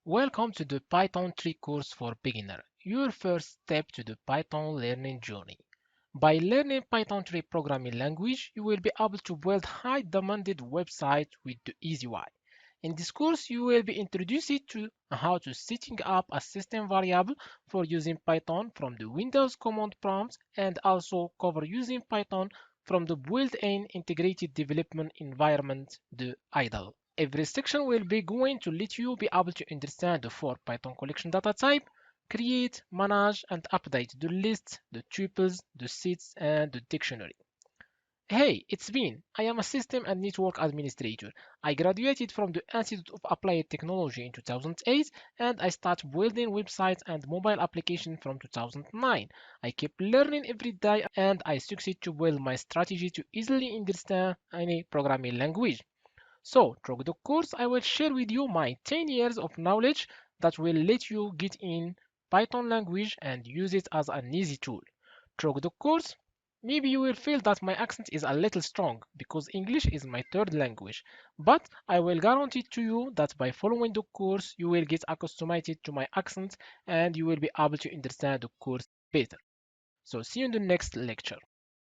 Welcome to the Python 3 course for beginner, your first step to the Python learning journey. By learning Python 3 programming language, you will be able to build high-demanded websites with the easy way. In this course, you will be introduced to how to setting up a system variable for using Python from the Windows command prompt and also cover using Python from the built-in integrated development environment, the IDLE. Every section will be going to let you be able to understand the four Python collection data type, create, manage, and update the lists, the tuples, the sets, and the dictionary. Hey, it's Bean. I am a system and network administrator. I graduated from the Institute of Applied Technology in 2008 and I started building websites and mobile applications from 2009. I keep learning every day and I succeed to build my strategy to easily understand any programming language. So, through the course, I will share with you my 10 years of knowledge that will let you get in Python language and use it as an easy tool. Through the course, maybe you will feel that my accent is a little strong because English is my third language, but I will guarantee to you that by following the course, you will get accustomed to my accent and you will be able to understand the course better. So, see you in the next lecture.